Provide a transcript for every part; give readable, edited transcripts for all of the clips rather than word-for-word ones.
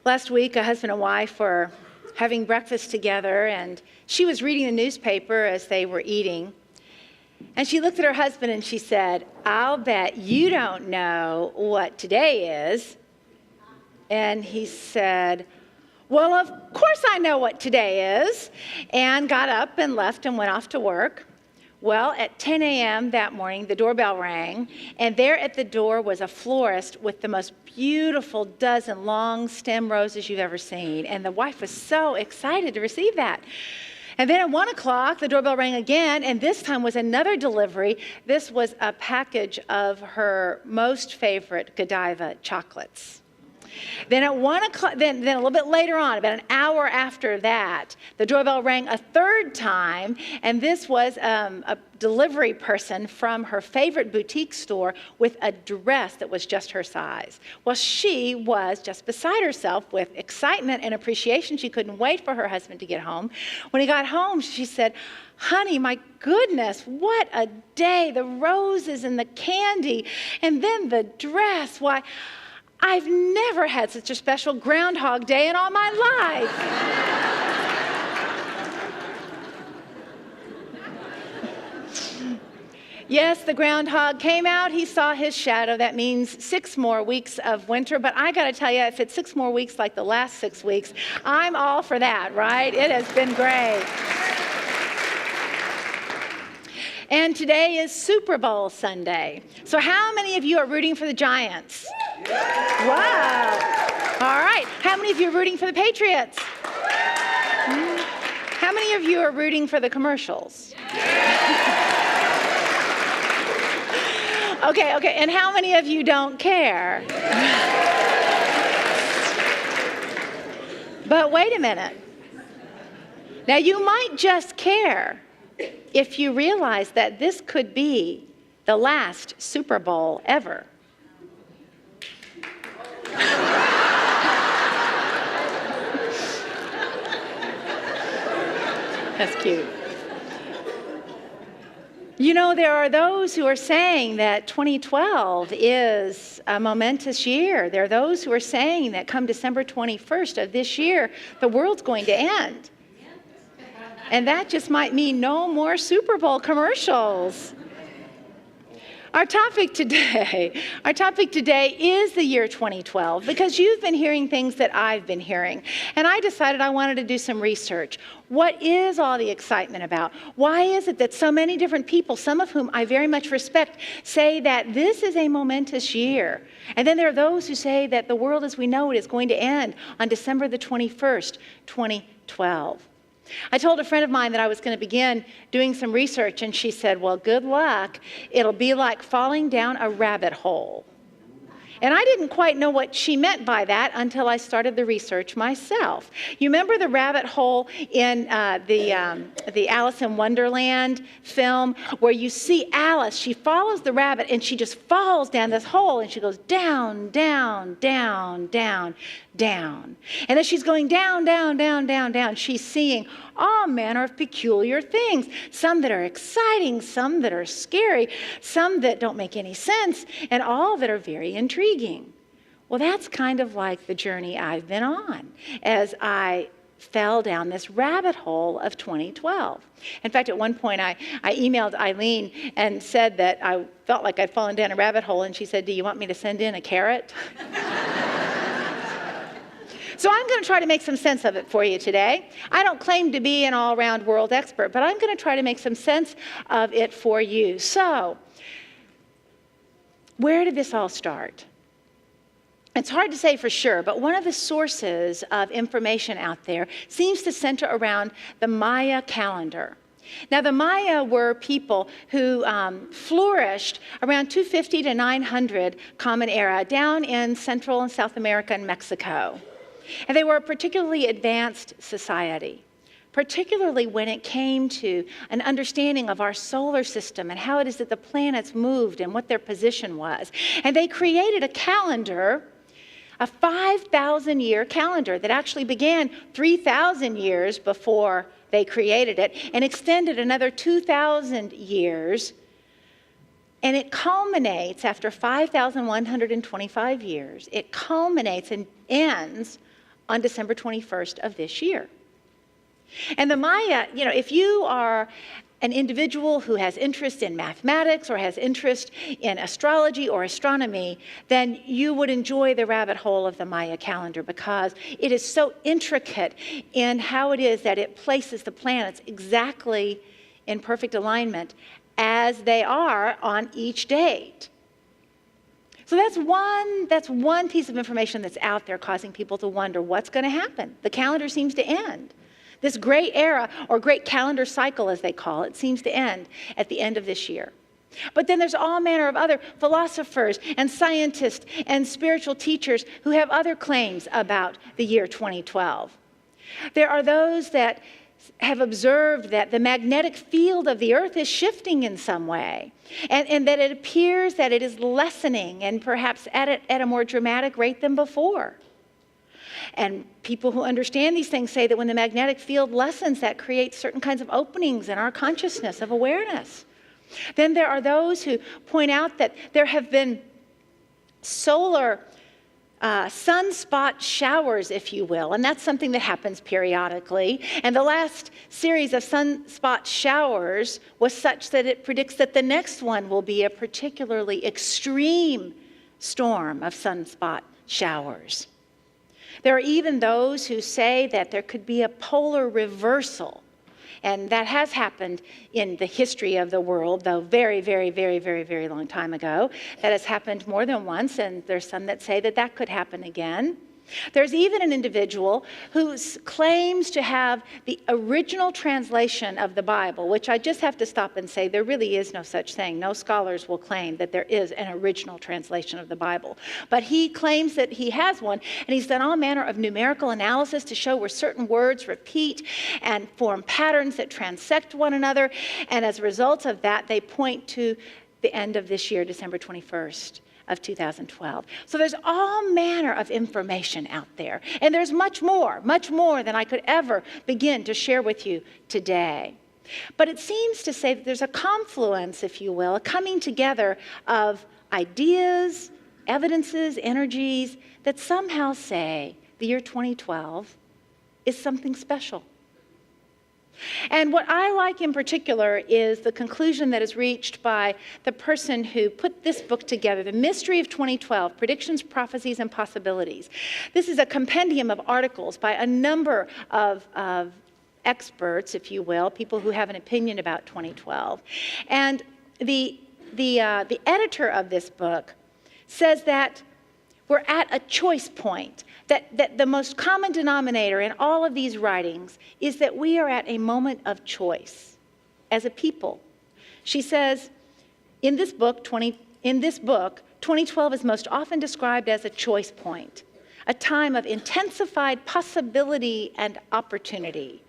Last week, a husband and wife were having breakfast together, and she was reading the newspaper as they were eating. And she looked at her husband and she said, "I'll bet you don't know what today is." And he said, "Well, of course I know what today is," and got up and left and went off to work. Well, at 10 a.m. that morning, the doorbell rang, and there at the door was a florist with the most beautiful dozen long stem roses you've ever seen. And the wife was so excited to receive that. And then at 1 o'clock, the doorbell rang again, and this time was another delivery. This was a package of her most favorite Godiva chocolates. Then at 1 o'clock, then a little bit later on, about an hour after that, the doorbell rang a third time, and this was a delivery person from her favorite boutique store with a dress that was just her size. Well, she was just beside herself with excitement and appreciation. She couldn't wait for her husband to get home. When he got home, she said, "Honey, my goodness, what a day. The roses and the candy, and then the dress. Why, I've never had such a special Groundhog Day in all my life." Yes, the groundhog came out. He saw his shadow. That means 6 more weeks of winter. But I got to tell you, if it's 6 more weeks like the last 6 weeks, I'm all for that, right? It has been great. And today is Super Bowl Sunday. So how many of you are rooting for the Giants? Wow. All right. How many of you are rooting for the Patriots? How many of you are rooting for the commercials? Okay. And how many of you don't care? But wait a minute. Now, you might just care if you realize that this could be the last Super Bowl ever. That's cute. You know, there are those who are saying that 2012 is a momentous year. There are those who are saying that come December 21st of this year, the world's going to end. And that just might mean no more Super Bowl commercials. Our topic today is the year 2012, because you've been hearing things that I've been hearing. And I decided I wanted to do some research. What is all the excitement about? Why is it that so many different people, some of whom I very much respect, say that this is a momentous year? And then there are those who say that the world as we know it is going to end on December the 21st, 2012. I told a friend of mine that I was going to begin doing some research, and she said, "Well, good luck. It'll be like falling down a rabbit hole." And I didn't quite know what she meant by that until I started the research myself. You remember the rabbit hole in the Alice in Wonderland film, where you see Alice, she follows the rabbit and she just falls down this hole, and she goes down, down, down, down, down. And as she's going down, down, down, down, down, she's seeing all manner of peculiar things. Some that are exciting, some that are scary, some that don't make any sense, and all that are very intriguing. Well, that's kind of like the journey I've been on as I fell down this rabbit hole of 2012. In fact, at one point I emailed Eileen and said that I felt like I'd fallen down a rabbit hole, and she said, "Do you want me to send in a carrot?" So I'm going to try to make some sense of it for you today. I don't claim to be an all-around world expert, but I'm going to try to make some sense of it for you. So, where did this all start? It's hard to say for sure, but one of the sources of information out there seems to center around the Maya calendar. Now, the Maya were people who flourished around 250 to 900 Common Era down in Central and South America and Mexico. And they were a particularly advanced society, particularly when it came to an understanding of our solar system and how it is that the planets moved and what their position was. And they created a calendar, a 5,000-year calendar that actually began 3,000 years before they created it and extended another 2,000 years. And it culminates after 5,125 years. It culminates and ends on December 21st of this year. And the Maya, if you are an individual who has interest in mathematics or has interest in astrology or astronomy, then you would enjoy the rabbit hole of the Maya calendar because it is so intricate in how it is that it places the planets exactly in perfect alignment as they are on each date. So that's one piece of information that's out there causing people to wonder what's going to happen. The calendar seems to end. This great era, or great calendar cycle as they call it, seems to end at the end of this year. But then there's all manner of other philosophers and scientists and spiritual teachers who have other claims about the year 2012. There are those that have observed that the magnetic field of the earth is shifting in some way, and that it appears that it is lessening, and perhaps at a more dramatic rate than before. And people who understand these things say that when the magnetic field lessens, that creates certain kinds of openings in our consciousness of awareness. Then there are those who point out that there have been solar sunspot showers, if you will, and that's something that happens periodically. And the last series of sunspot showers was such that it predicts that the next one will be a particularly extreme storm of sunspot showers. There are even those who say that there could be a polar reversal, and that has happened in the history of the world, though very, very, very, very, very long time ago. That has happened more than once, and there's some that say that that could happen again. There's even an individual who claims to have the original translation of the Bible, which I just have to stop and say there really is no such thing. No scholars will claim that there is an original translation of the Bible. But he claims that he has one, and he's done all manner of numerical analysis to show where certain words repeat and form patterns that transect one another. And as a result of that, they point to the end of this year, December 21st. Of 2012. So there's all manner of information out there. And there's much more than I could ever begin to share with you today. But it seems to say that there's a confluence, if you will, a coming together of ideas, evidences, energies that somehow say the year 2012 is something special. And what I like in particular is the conclusion that is reached by the person who put this book together, The Mystery of 2012, Predictions, Prophecies, and Possibilities. This is a compendium of articles by a number of experts, if you will, people who have an opinion about 2012. And the editor of this book says that we're at a choice point, that the most common denominator in all of these writings is that we are at a moment of choice as a people. She says, in this book, 2012 is most often described as a choice point, a time of intensified possibility and opportunity,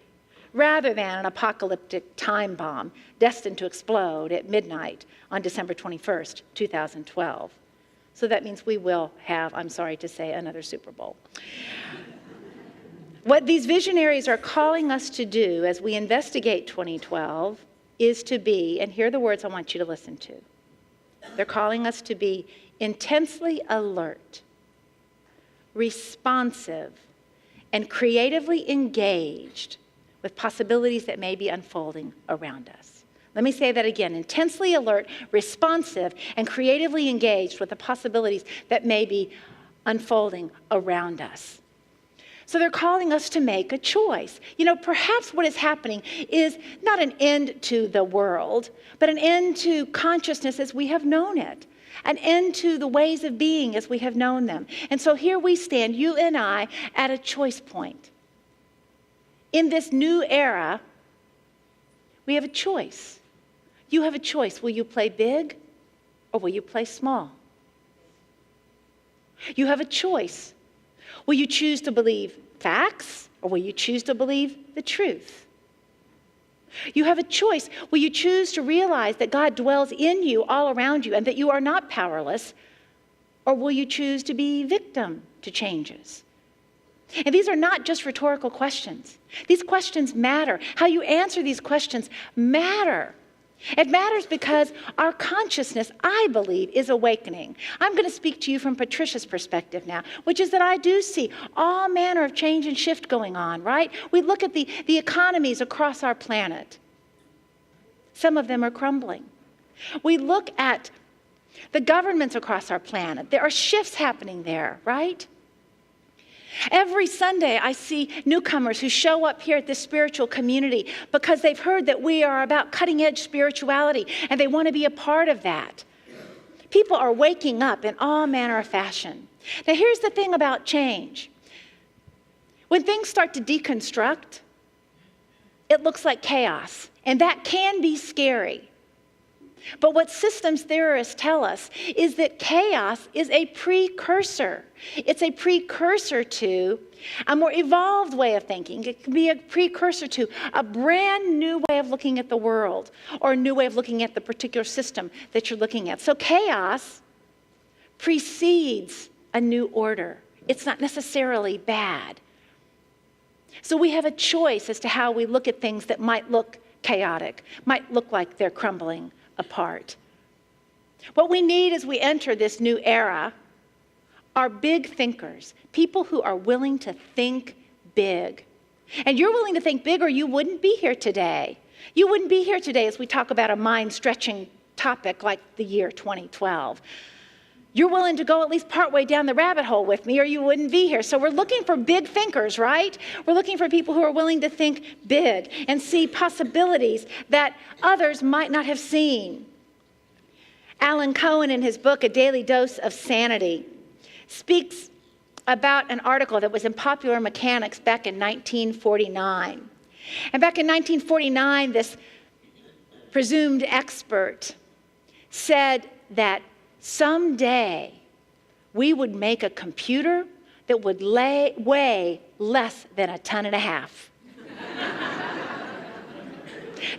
rather than an apocalyptic time bomb destined to explode at midnight on December 21st, 2012. So that means we will have, I'm sorry to say, another Super Bowl. What these visionaries are calling us to do as we investigate 2012 is to be, and here are the words I want you to listen to. They're calling us to be intensely alert, responsive, and creatively engaged with possibilities that may be unfolding around us. Let me say that again. Intensely alert, responsive, and creatively engaged with the possibilities that may be unfolding around us. So they're calling us to make a choice. Perhaps what is happening is not an end to the world, but an end to consciousness as we have known it. An end to the ways of being as we have known them. And so here we stand, you and I, at a choice point. In this new era, we have a choice. You have a choice. Will you play big or will you play small? You have a choice. Will you choose to believe facts or will you choose to believe the truth? You have a choice. Will you choose to realize that God dwells in you, all around you, and that you are not powerless? Or will you choose to be victim to changes? And these are not just rhetorical questions. These questions matter. How you answer these questions matter. It matters because our consciousness, I believe, is awakening. I'm going to speak to you from Patricia's perspective now, which is that I do see all manner of change and shift going on, right? We look at the economies across our planet. Some of them are crumbling. We look at the governments across our planet. There are shifts happening there, right? Every Sunday, I see newcomers who show up here at this spiritual community because they've heard that we are about cutting-edge spirituality, and they want to be a part of that. People are waking up in all manner of fashion. Now, here's the thing about change. When things start to deconstruct, it looks like chaos, and that can be scary. But what systems theorists tell us is that chaos is a precursor. It's a precursor to a more evolved way of thinking. It can be a precursor to a brand new way of looking at the world, or a new way of looking at the particular system that you're looking at. So chaos precedes a new order. It's not necessarily bad. So we have a choice as to how we look at things that might look chaotic, might look like they're crumbling apart. What we need as we enter this new era are big thinkers, people who are willing to think big. And you're willing to think big, or you wouldn't be here today. You wouldn't be here today as we talk about a mind-stretching topic like the year 2012. You're willing to go at least partway down the rabbit hole with me, or you wouldn't be here. So we're looking for big thinkers, right? We're looking for people who are willing to think big and see possibilities that others might not have seen. Alan Cohen, in his book, A Daily Dose of Sanity, speaks about an article that was in Popular Mechanics back in 1949. And back in 1949, this presumed expert said that someday we would make a computer that would weigh less than 1.5 tons.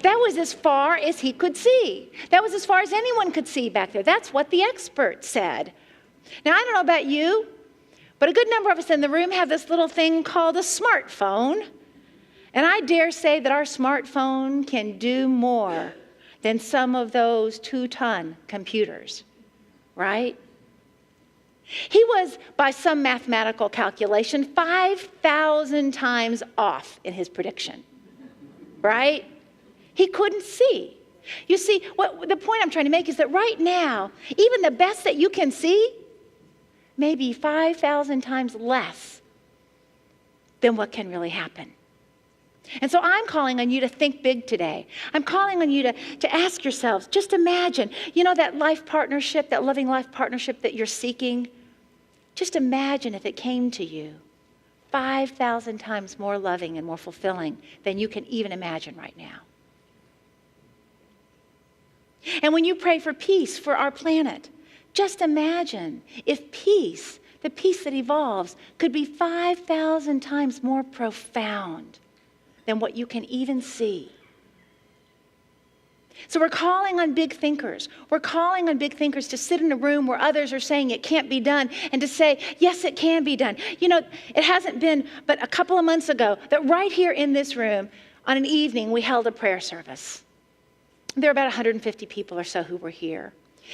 That was as far as he could see. That was as far as anyone could see back there. That's what the expert said. Now, I don't know about you, but a good number of us in the room have this little thing called a smartphone. And I dare say that our smartphone can do more than some of those 2-ton computers, right? He was, by some mathematical calculation, 5,000 times off in his prediction, right? He couldn't see. You see, the point I'm trying to make is that right now, even the best that you can see may be 5,000 times less than what can really happen. And so I'm calling on you to think big today. I'm calling on you to ask yourselves, just imagine, that life partnership, that loving life partnership that you're seeking. Just imagine if it came to you 5,000 times more loving and more fulfilling than you can even imagine right now. And when you pray for peace for our planet, just imagine if peace, the peace that evolves, could be 5,000 times more profound than what you can even see. So we're calling on big thinkers. We're calling on big thinkers to sit in a room where others are saying it can't be done, and to say, yes, it can be done. It hasn't been but a couple of months ago that right here in this room, on an evening, we held a prayer service. There were about 150 people or so who were here.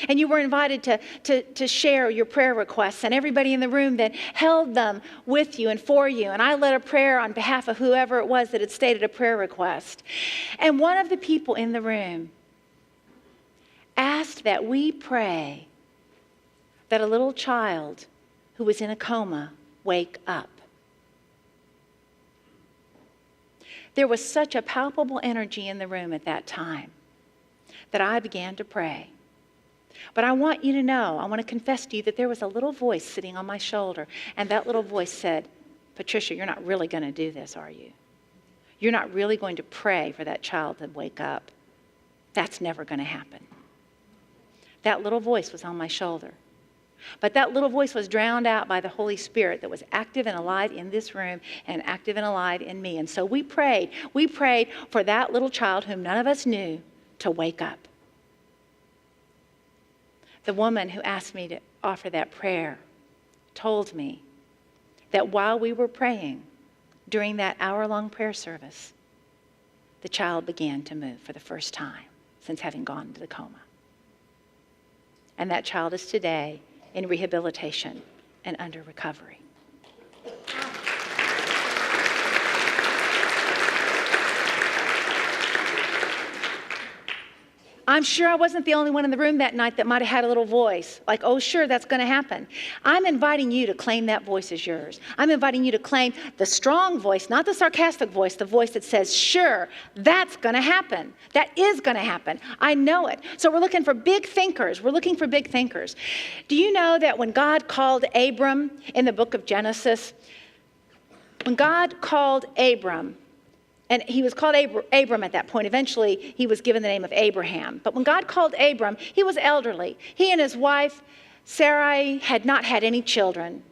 And you were invited to share your prayer requests, and everybody in the room then held them with you and for you. And I led a prayer on behalf of whoever it was that had stated a prayer request. And one of the people in the room asked that we pray that a little child who was in a coma wake up. There was such a palpable energy in the room at that time that I began to pray. But I want you to know, I want to confess to you that there was a little voice sitting on my shoulder, and that little voice said, Patricia, you're not really going to do this, are you? You're not really going to pray for that child to wake up. That's never going to happen. That little voice was on my shoulder. But that little voice was drowned out by the Holy Spirit that was active and alive in this room and active and alive in me. And so we prayed. We prayed for that little child whom none of us knew to wake up. The woman who asked me to offer that prayer told me that while we were praying during that hour-long prayer service, the child began to move for the first time. since having gone into the coma. And that child is today in rehabilitation and under recovery. I'm sure I wasn't the only one in the room that night that might have had a little voice, like, oh, sure, that's going to happen. I'm inviting you to claim that voice as yours. I'm inviting you to claim the strong voice, not the sarcastic voice, the voice that says, sure, that's going to happen. That is going to happen. I know it. So we're looking for big thinkers. We're looking for big thinkers. Do you know that when God called Abram in the book of Genesis, when God called Abram, and he was called Abram at that point. Eventually, he was given the name of Abraham. But when God called Abram, he was elderly. He and his wife, Sarai, had not had any children.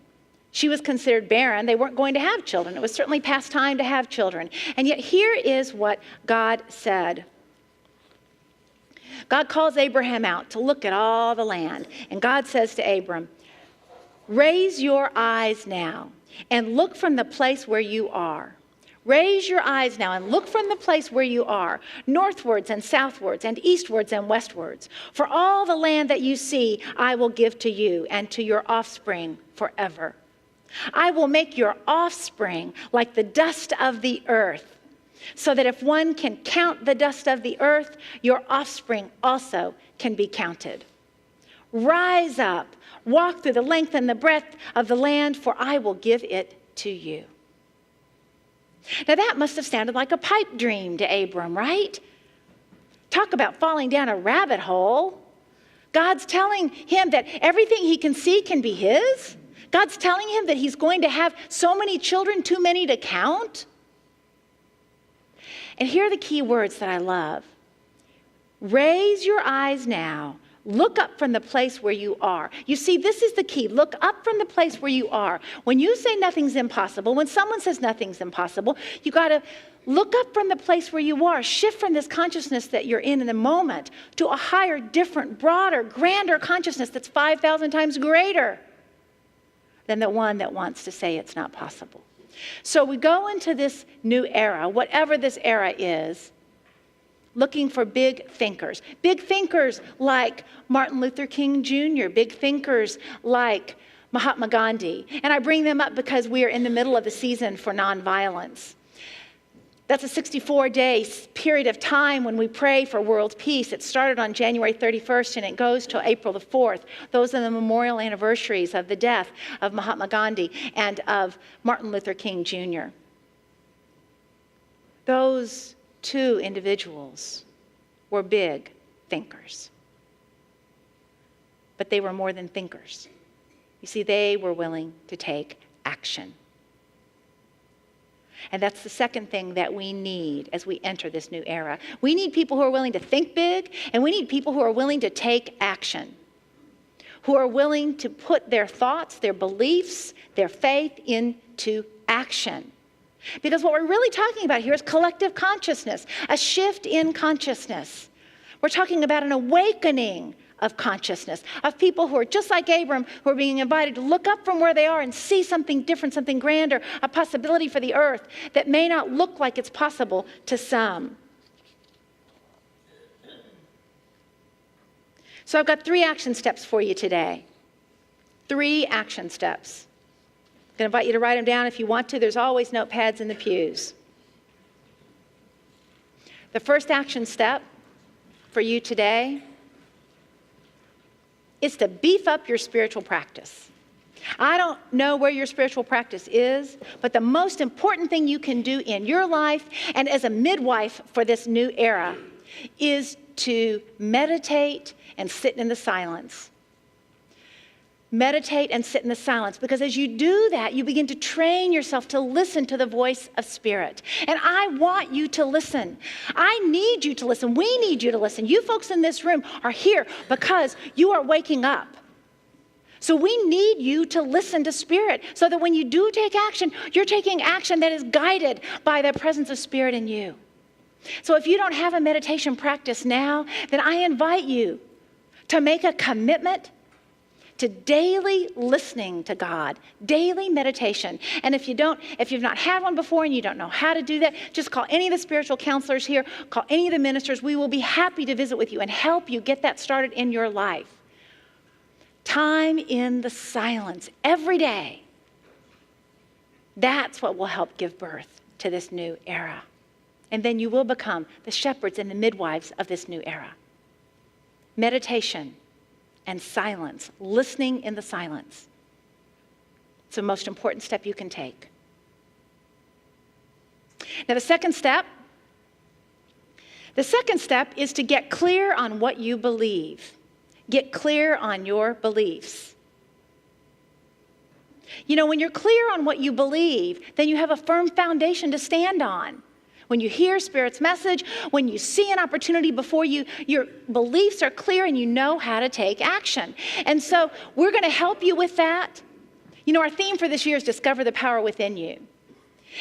She was considered barren. They weren't going to have children. It was certainly past time to have children. And yet here is what God said. God calls Abraham out to look at all the land. And God says to Abram, raise your eyes now and look from the place where you are. Raise your eyes now and look from the place where you are, northwards and southwards and eastwards and westwards. For all the land that you see, I will give to you and to your offspring forever. I will make your offspring like the dust of the earth, so that if one can count the dust of the earth, your offspring also can be counted. Rise up, walk through the length and the breadth of the land, for I will give it to you. Now that must have sounded like a pipe dream to Abram, right? Talk about falling down a rabbit hole. God's telling him that everything he can see can be his. God's telling him that he's going to have so many children, too many to count. And here are the key words that I love. Raise your eyes now. Look up from the place where you are. You see, this is the key. Look up from the place where you are. When you say nothing's impossible, when someone says nothing's impossible, you got to look up from the place where you are. Shift from this consciousness that you're in the moment to a higher, different, broader, grander consciousness that's 5,000 times greater than the one that wants to say it's not possible. So we go into this new era, whatever this era is, looking for big thinkers like Martin Luther King Jr., big thinkers like Mahatma Gandhi. And I bring them up because we are in the middle of the season for nonviolence. That's a 64-day period of time when we pray for world peace. It started on January 31st and it goes till April the 4th. Those are the memorial anniversaries of the death of Mahatma Gandhi and of Martin Luther King Jr. Those two individuals were big thinkers. But they were more than thinkers. You see, they were willing to take action. And that's the second thing that we need as we enter this new era. We need people who are willing to think big, and we need people who are willing to take action, who are willing to put their thoughts, their beliefs, their faith into action. Because what we're really talking about here is collective consciousness, a shift in consciousness. We're talking about an awakening of consciousness, of people who are just like Abram, who are being invited to look up from where they are and see something different, something grander, a possibility for the earth that may not look like it's possible to some. So I've got 3 action steps for you today. 3 action steps. I'm going to invite you to write them down if you want to. There's always notepads in the pews. The first action step for you today is to beef up your spiritual practice. I don't know where your spiritual practice is, but the most important thing you can do in your life and as a midwife for this new era is to meditate and sit in the silence. Meditate and sit in the silence, because as you do that, you begin to train yourself to listen to the voice of Spirit. And I want you to listen. I need you to listen. We need you to listen. You folks in this room are here because you are waking up. So we need you to listen to Spirit so that when you do take action, you're taking action that is guided by the presence of Spirit in you. So if you don't have a meditation practice now, then I invite you to make a commitment to daily listening to God, daily meditation. And if you've not had one before and you don't know how to do that, just call any of the spiritual counselors here, call any of the ministers. We will be happy to visit with you and help you get that started in your life. Time in the silence every day. That's what will help give birth to this new era. And then you will become the shepherds and the midwives of this new era. Meditation and silence, listening in the silence. It's the most important step you can take. Now, the second step is to get clear on what you believe. Get clear on your beliefs. You know, when you're clear on what you believe, then you have a firm foundation to stand on. When you hear Spirit's message, when you see an opportunity before you, your beliefs are clear and you know how to take action. And so we're going to help you with that. You know, our theme for this year is Discover the Power Within You.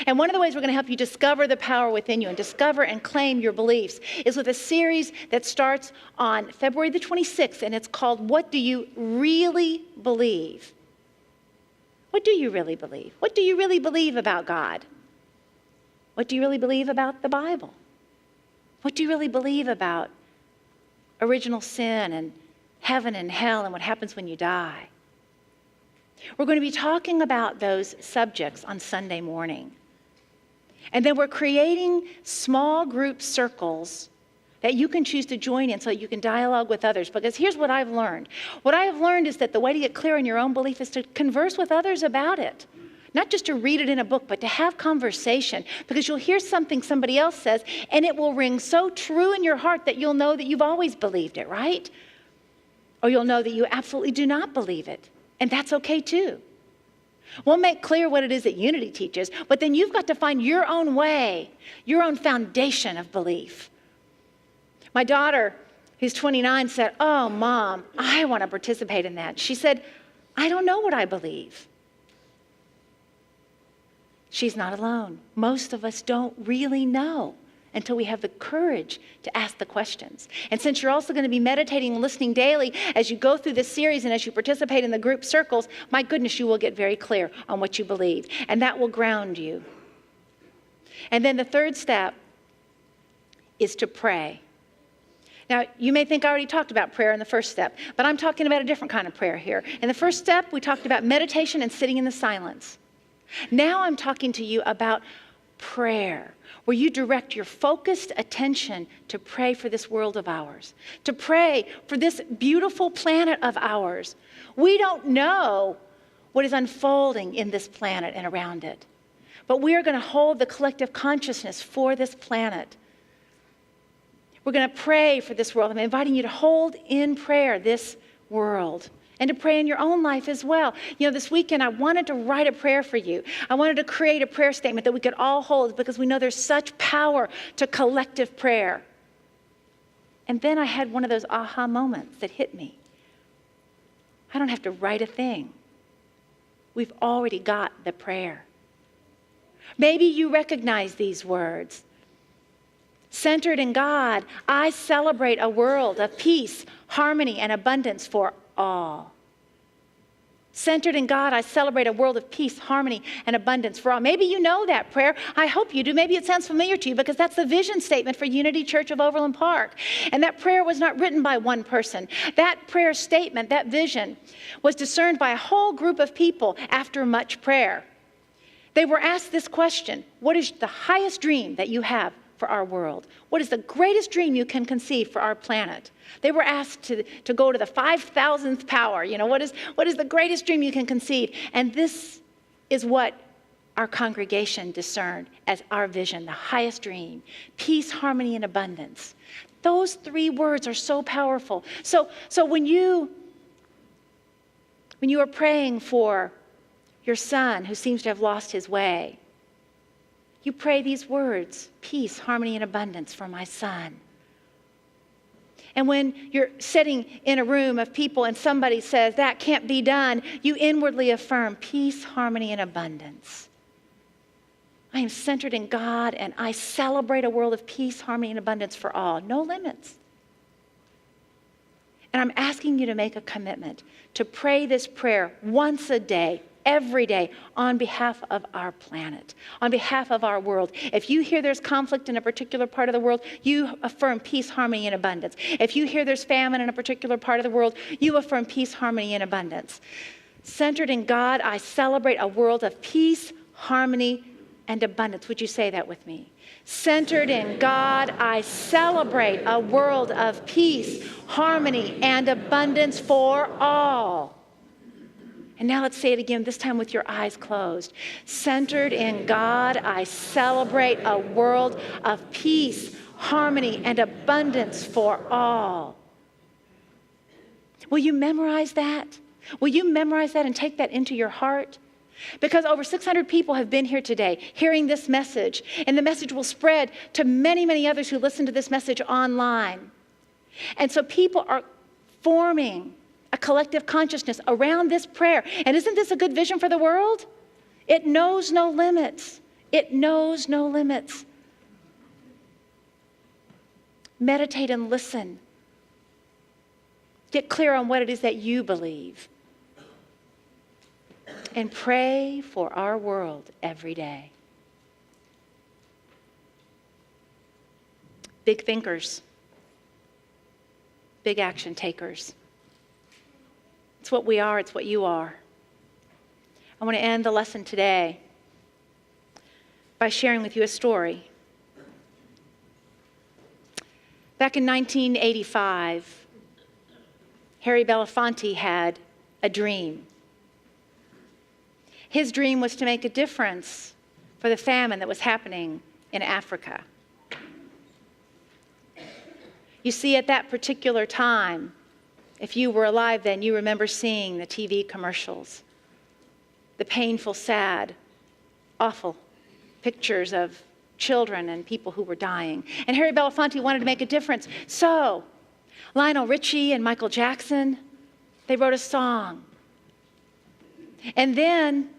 And one of the ways we're going to help you discover the power within you and discover and claim your beliefs is with a series that starts on February the 26th, and it's called What Do You Really Believe? What do you really believe? What do you really believe about God? What do you really believe about the Bible? What do you really believe about original sin and heaven and hell and what happens when you die? We're going to be talking about those subjects on Sunday morning. And then we're creating small group circles that you can choose to join in so that you can dialogue with others. Because here's what I've learned. What I have learned is that the way to get clear on your own belief is to converse with others about it. Not just to read it in a book, but to have conversation. Because you'll hear something somebody else says, and it will ring so true in your heart that you'll know that you've always believed it, right? Or you'll know that you absolutely do not believe it. And that's okay too. We'll make clear what it is that unity teaches, but then you've got to find your own way, your own foundation of belief. My daughter, who's 29, said, "Oh, Mom, I want to participate in that." She said, "I don't know what I believe." She's not alone. Most of us don't really know until we have the courage to ask the questions. And since you're also going to be meditating and listening daily as you go through this series and as you participate in the group circles, my goodness, you will get very clear on what you believe. And that will ground you. And then the third step is to pray. Now, you may think I already talked about prayer in the first step, but I'm talking about a different kind of prayer here. In the first step, we talked about meditation and sitting in the silence. Now I'm talking to you about prayer, where you direct your focused attention to pray for this world of ours, to pray for this beautiful planet of ours. We don't know what is unfolding in this planet and around it, but we are going to hold the collective consciousness for this planet. We're going to pray for this world. I'm inviting you to hold in prayer this world and to pray in your own life as well. You know, this weekend I wanted to write a prayer for you. I wanted to create a prayer statement that we could all hold because we know there's such power to collective prayer. And then I had one of those aha moments that hit me. I don't have to write a thing. We've already got the prayer. Maybe you recognize these words. Centered in God, I celebrate a world of peace, harmony, and abundance for all. Centered in God, I celebrate a world of peace, harmony, and abundance for all. Maybe you know that prayer. I hope you do. Maybe it sounds familiar to you because that's the vision statement for Unity Church of Overland Park. And that prayer was not written by one person. That prayer statement, that vision, was discerned by a whole group of people after much prayer. They were asked this question: what is the highest dream that you have for our world? What is the greatest dream you can conceive for our planet? They were asked to go to the 5,000th power. You know, what is the greatest dream you can conceive? And this is what our congregation discerned as our vision, the highest dream: peace, harmony, and abundance. Those three words are so powerful. So when you are praying for your son who seems to have lost his way, you pray these words: peace, harmony, and abundance for my son. And when you're sitting in a room of people and somebody says, that can't be done, you inwardly affirm peace, harmony, and abundance. I am centered in God and I celebrate a world of peace, harmony, and abundance for all. No limits. And I'm asking you to make a commitment to pray this prayer once a day, every day, on behalf of our planet, on behalf of our world. If you hear there's conflict in a particular part of the world, you affirm peace, harmony, and abundance. If you hear there's famine in a particular part of the world, you affirm peace, harmony, and abundance. Centered in God, I celebrate a world of peace, harmony, and abundance. Would you say that with me? Centered in God, I celebrate a world of peace, harmony, and abundance for all. And now let's say it again, this time with your eyes closed. Centered in God, I celebrate a world of peace, harmony, and abundance for all. Will you memorize that? Will you memorize that and take that into your heart? Because over 600 people have been here today hearing this message, and the message will spread to many, many others who listen to this message online. And so people are forming a collective consciousness around this prayer. And isn't this a good vision for the world? It knows no limits. It knows no limits. Meditate and listen. Get clear on what it is that you believe. And pray for our world every day. Big thinkers. Big action takers. It's what we are, it's what you are. I want to end the lesson today by sharing with you a story. Back in 1985, Harry Belafonte had a dream. His dream was to make a difference for the famine that was happening in Africa. You see, at that particular time, if you were alive then, you remember seeing the TV commercials, the painful, sad, awful pictures of children and people who were dying. And Harry Belafonte wanted to make a difference. So Lionel Richie and Michael Jackson, they wrote a song. And then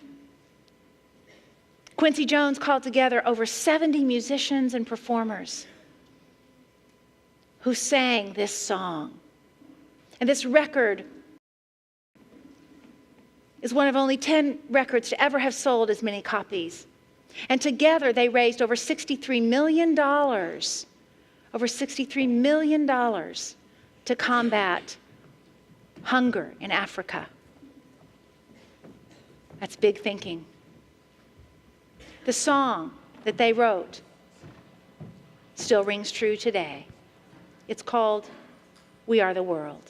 Quincy Jones called together over 70 musicians and performers who sang this song. And this record is one of only 10 records to ever have sold as many copies. And together they raised over $63 million, over $63 million to combat hunger in Africa. That's big thinking. The song that they wrote still rings true today. It's called We Are the World.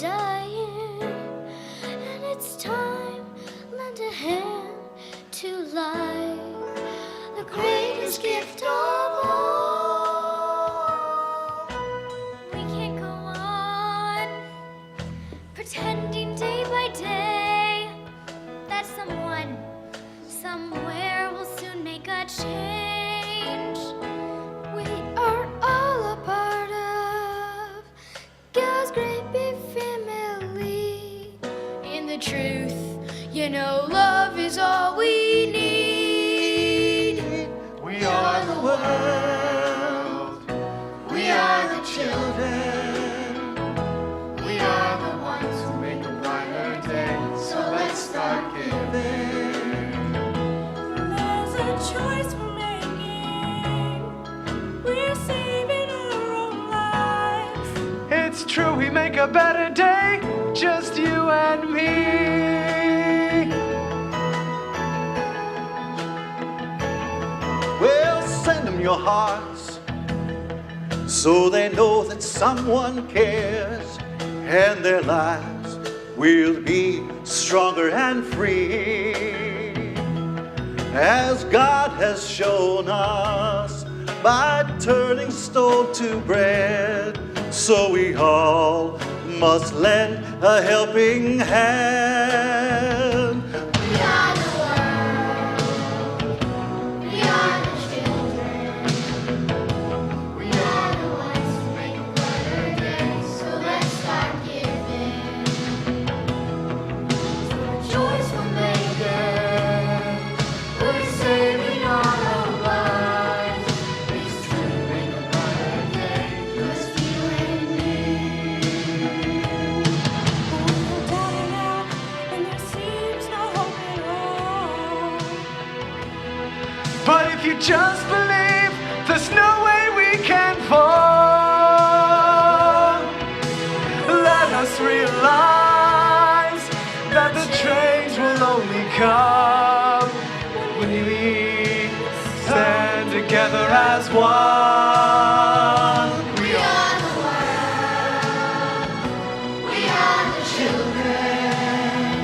Dying, and it's time, lend a hand to life, the greatest gift of all. We can't go on pretending day by day that someone somewhere will soon make a change. We are all a part of God's great big family. In the truth, you know, love is all we need. We are the world. We are the children. We are the ones who make a brighter day. So let's start giving. There's a choice we're making. We're saving our own lives. It's true, we make a better day, just you and me. Well, send them your hearts so they know that someone cares and their lives we'll be stronger and free, as God has shown us by turning stone to bread. So we all must lend a helping hand. We are the world. We are the children. We are the ones who make a brighter day. So let's start giving. For the choice we're making, we're saving all our lives. It's to make a brighter day. Just you and me. We're down and out, and there seems no hope at all. But if you just believe, there's no way we can fall. Let us realize that the change will only come when we stand together as one. We are the world. We are the children.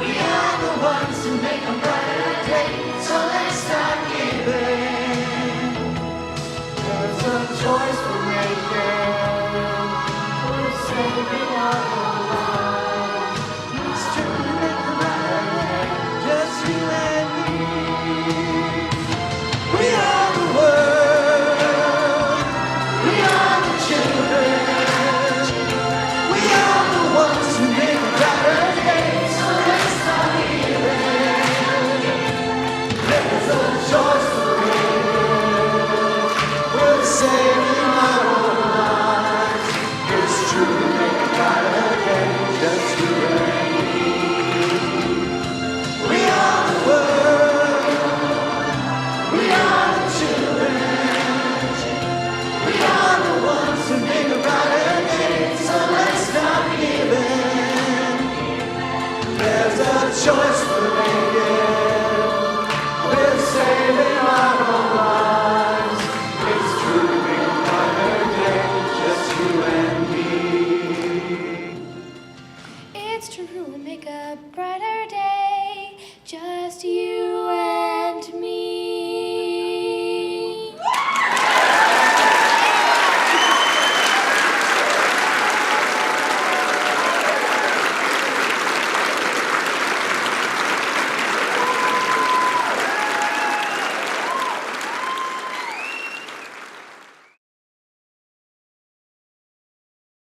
We are the ones who make a brighter day. So let's start giving. There's a choice for